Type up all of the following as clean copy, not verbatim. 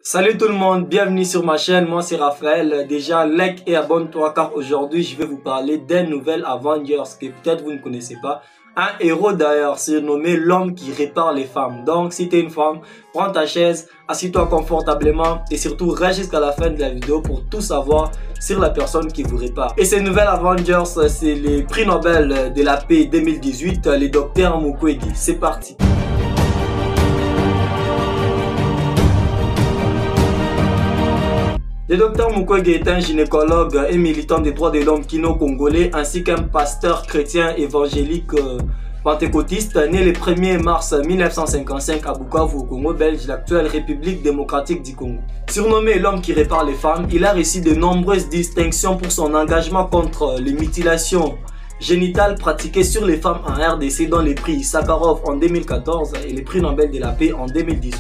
Salut tout le monde, bienvenue sur ma chaîne, moi c'est Raphaël. Déjà like et abonne-toi car aujourd'hui je vais vous parler d'un nouvel Avengers que peut-être vous ne connaissez pas. Un héros d'ailleurs surnommé l'homme qui répare les femmes. Donc si tu es une femme, prends ta chaise, assis-toi confortablement et surtout reste jusqu'à la fin de la vidéo pour tout savoir sur la personne qui vous répare. Et ces nouvelles Avengers, c'est les prix Nobel de la paix 2018, les docteurs Mukwege. C'est parti. Le docteur Mukwege est un gynécologue et militant des droits de l'homme kino-congolais ainsi qu'un pasteur chrétien évangélique pentecôtiste né le 1er mars 1955 à Bukavu au Congo belge, l'actuelle République démocratique du Congo. Surnommé l'homme qui répare les femmes, il a reçu de nombreuses distinctions pour son engagement contre les mutilations génitales pratiquées sur les femmes en RDC, dont les prix Sakharov en 2014 et les prix Nobel de la paix en 2018.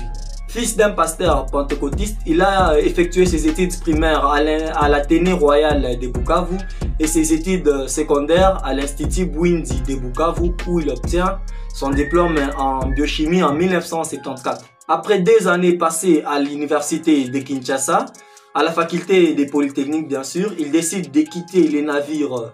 Fils d'un pasteur pentecôtiste, il a effectué ses études primaires à l'Athénée Royal de Bukavu et ses études secondaires à l'Institut Bwindi de Bukavu où il obtient son diplôme en biochimie en 1974. Après 2 années passées à l'université de Kinshasa, à la faculté des Polytechniques bien sûr, il décide de quitter les navires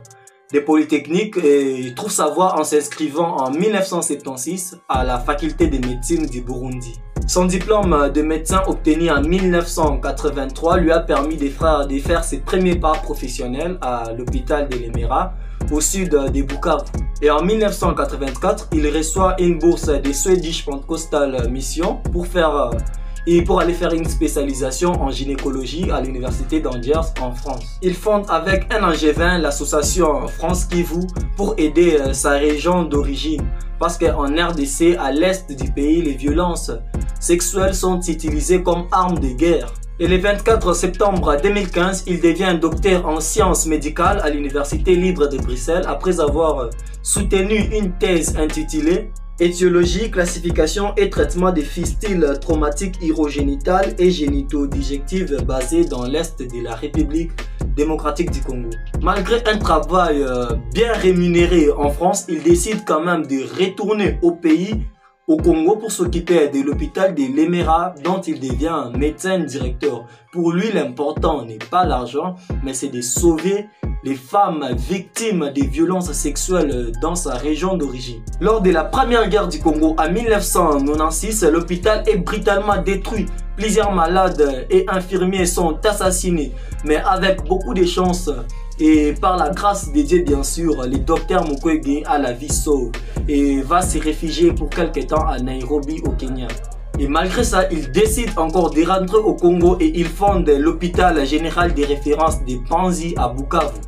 des Polytechniques et trouve sa voie en s'inscrivant en 1976 à la faculté de médecine du Burundi. Son diplôme de médecin obtenu en 1983 lui a permis de faire ses premiers pas professionnels à l'hôpital de Lemera, au sud de Bukavu. Et en 1984, il reçoit une bourse de Swedish Pentecostal Mission pour aller faire une spécialisation en gynécologie à l'université d'Angers en France. Il fonde avec un angevin l'association France Kivu pour aider sa région d'origine. Parce qu'en RDC, à l'est du pays, les violences sexuelles sont utilisées comme armes de guerre. Et le 24 septembre 2015, il devient docteur en sciences médicales à l'Université libre de Bruxelles après avoir soutenu une thèse intitulée Étiologie, classification et traitement des fistules traumatiques urogénitales et génito-digestives basées dans l'Est de la République démocratique du Congo. Malgré un travail bien rémunéré en France, il décide quand même de retourner au pays, au Congo, pour s'occuper de l'hôpital de Lemera dont il devient médecin directeur. Pour lui, l'important n'est pas l'argent, mais c'est de sauver les femmes victimes des violences sexuelles dans sa région d'origine. Lors de la première guerre du Congo en 1996, l'hôpital est brutalement détruit. Plusieurs malades et infirmiers sont assassinés, mais avec beaucoup de chance et par la grâce de Dieu bien sûr, le docteur Mukwege a la vie sauve et va se réfugier pour quelque temps à Nairobi au Kenya. Et malgré ça, il décide encore de rentrer au Congo et il fonde l'hôpital général de référence de Panzi à Bukavu.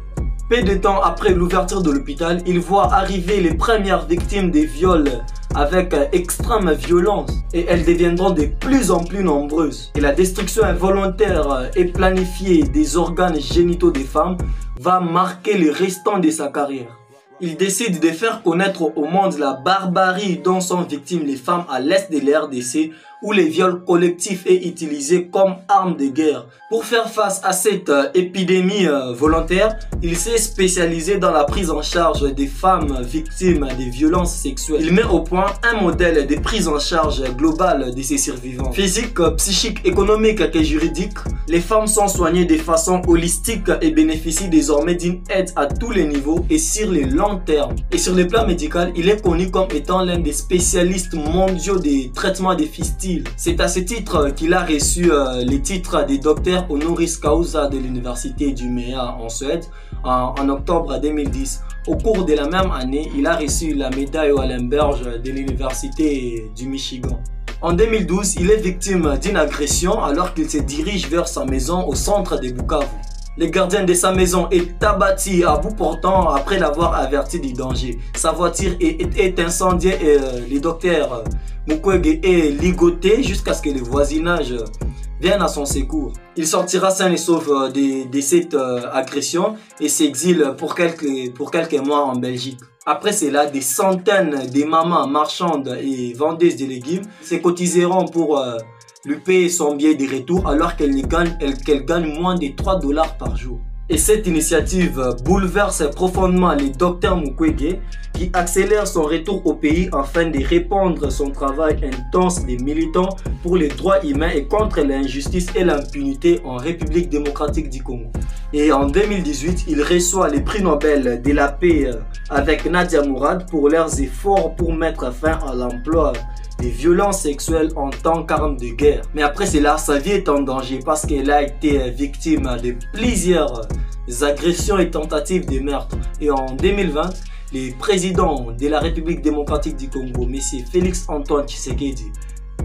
Peu de temps après l'ouverture de l'hôpital, il voit arriver les premières victimes des viols avec extrême violence et elles deviendront de plus en plus nombreuses. Et la destruction involontaire et planifiée des organes génitaux des femmes va marquer le restant de sa carrière. Il décide de faire connaître au monde la barbarie dont sont victimes les femmes à l'est de la RDC où les viols collectifs est utilisé comme arme de guerre. Pour faire face à cette épidémie volontaire, il s'est spécialisé dans la prise en charge des femmes victimes de violences sexuelles. Il met au point un modèle de prise en charge globale de ces survivants. Physique, psychique, économique et juridique, les femmes sont soignées de façon holistique et bénéficient désormais d'une aide à tous les niveaux et sur le long terme. Et sur le plan médical, il est connu comme étant l'un des spécialistes mondiaux des traitements des fistules. C'est à ce titre qu'il a reçu le titre de docteur honoris causa de l'université d'Umeå en Suède en octobre 2010. Au cours de la même année, il a reçu la médaille Wallenberg de l'université du Michigan. En 2012, il est victime d'une agression alors qu'il se dirige vers sa maison au centre de Bukavu. Le gardien de sa maison est abattu à bout portant après l'avoir averti du danger. Sa voiture est incendiée et le docteur Mukwege est ligoté jusqu'à ce que le voisinage vienne à son secours. Il sortira sain et sauf de cette agression et s'exile pour quelques mois en Belgique. Après cela, des centaines de mamans marchandes et vendeuses de légumes se cotiseront pour lui payer son billet de retour alors qu'elle gagne moins de $3 par jour. Et cette initiative bouleverse profondément le docteur Mukwege qui accélère son retour au pays afin de répandre son travail intense des militants pour les droits humains et contre l'injustice et l'impunité en République démocratique du Congo. Et en 2018, il reçoit le prix Nobel de la paix avec Nadia Mourad pour leurs efforts pour mettre fin à l'emploi des violences sexuelles en temps qu'arme de guerre. Mais après cela, sa vie est en danger parce qu'elle a été victime de plusieurs agressions et tentatives de meurtre. Et en 2020, le président de la République démocratique du Congo, M. Félix Antoine Tshisekedi,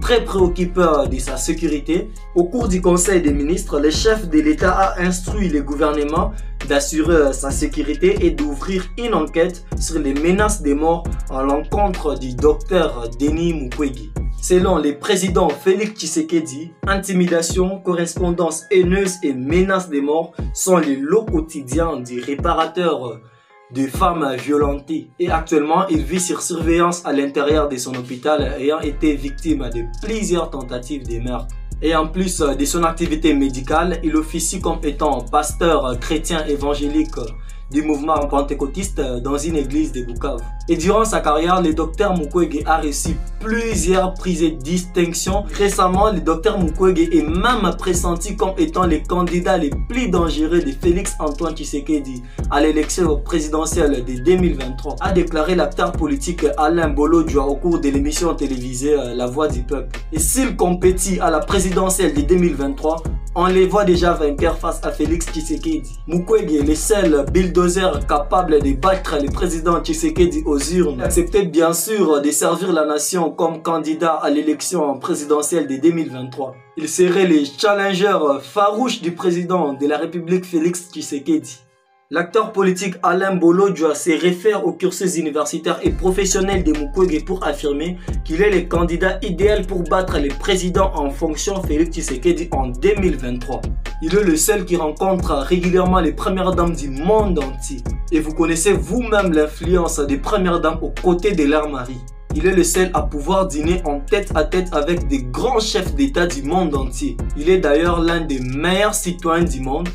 très préoccupé de sa sécurité, au cours du Conseil des ministres, le chef de l'État a instruit le gouvernement d'assurer sa sécurité et d'ouvrir une enquête sur les menaces de mort à l'encontre du docteur Denis Mukwege. Selon le président Félix Tshisekedi, intimidation, correspondance haineuse et menaces de mort sont les lots quotidiens du réparateur de femmes violentées. Et actuellement, il vit sur surveillance à l'intérieur de son hôpital ayant été victime de plusieurs tentatives de meurtre. Et en plus de son activité médicale, il officie comme étant pasteur chrétien évangélique du mouvement pentecôtiste dans une église de Bukavu. Et durant sa carrière, le docteur Mukwege a reçu plusieurs prix et distinctions. Récemment, le docteur Mukwege est même pressenti comme étant le candidat le plus dangereux de Félix Antoine Tshisekedi à l'élection présidentielle de 2023, a déclaré l'acteur politique Alain Bolodjoa au cours de l'émission télévisée La Voix du Peuple. Et s'il compétit à la présidentielle de 2023, on les voit déjà vainqueurs face à Félix Tshisekedi. Mukwege est le seul bulldozer capable de battre le président Tshisekedi aux urnes. Il acceptait bien sûr de servir la nation comme candidat à l'élection présidentielle de 2023. Il serait le challenger farouche du président de la République Félix Tshisekedi. L'acteur politique Alain Bolodjoa se réfère au cursus universitaire et professionnel de Mukwege pour affirmer qu'il est le candidat idéal pour battre le président en fonction Félix Tshisekedi en 2023. Il est le seul qui rencontre régulièrement les premières dames du monde entier. Et vous connaissez vous-même l'influence des premières dames aux côtés de leur mari. Il est le seul à pouvoir dîner en tête à tête avec des grands chefs d'État du monde entier. Il est d'ailleurs l'un des meilleurs citoyens du monde,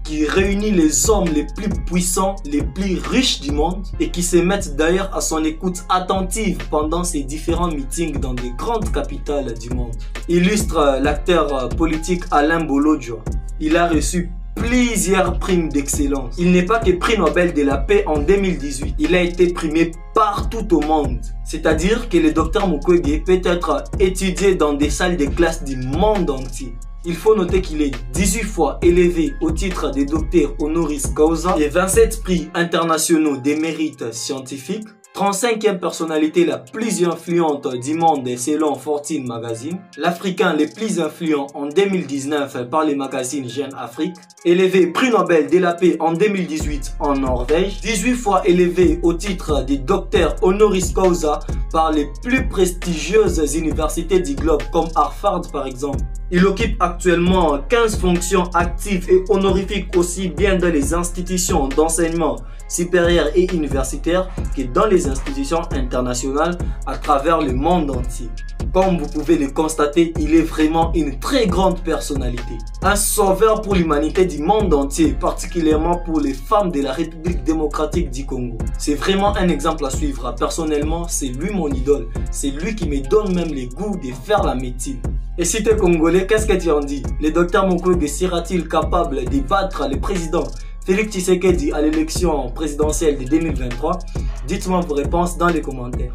qui réunit les hommes les plus puissants, les plus riches du monde et qui se mettent d'ailleurs à son écoute attentive pendant ses différents meetings dans des grandes capitales du monde. Illustre l'acteur politique Alain Bolodjoa. Il a reçu plusieurs primes d'excellence. Il n'est pas que prix Nobel de la paix en 2018. Il a été primé partout au monde. C'est-à-dire que le docteur Mukwege peut être étudié dans des salles de classe du monde entier. Il faut noter qu'il est 18 fois élevé au titre de docteur honoris causa et 27 prix internationaux des mérites scientifiques, 35e personnalité la plus influente du monde selon Fortune Magazine, l'Africain le plus influent en 2019 par le magazine Jeune Afrique, élevé prix Nobel de la paix en 2018 en Norvège, 18 fois élevé au titre de docteur honoris causa par les plus prestigieuses universités du globe comme Harvard par exemple. Il occupe actuellement 15 fonctions actives et honorifiques aussi bien dans les institutions d'enseignement supérieur et universitaire que dans les institutions internationales à travers le monde entier. Comme vous pouvez le constater, il est vraiment une très grande personnalité. Un sauveur pour l'humanité du monde entier, particulièrement pour les femmes de la République démocratique du Congo. C'est vraiment un exemple à suivre. Personnellement, c'est lui mon idole. C'est lui qui me donne même le goût de faire la médecine. Et si tu es congolais, qu'est-ce que tu en dis? Le docteur Mukwege sera-t-il capable de battre le président Félix Tshisekedi à l'élection présidentielle de 2023? Dites-moi vos réponses dans les commentaires.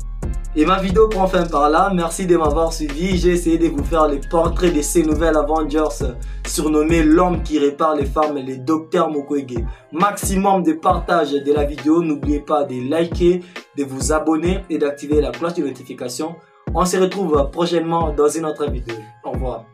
Et ma vidéo prend fin par là. Merci de m'avoir suivi. J'ai essayé de vous faire le portrait de ces nouvelles Avengers surnommé l'homme qui répare les femmes, le docteur Mukwege. Maximum de partage de la vidéo. N'oubliez pas de liker, de vous abonner et d'activer la cloche de notification. On se retrouve prochainement dans une autre vidéo. Au revoir.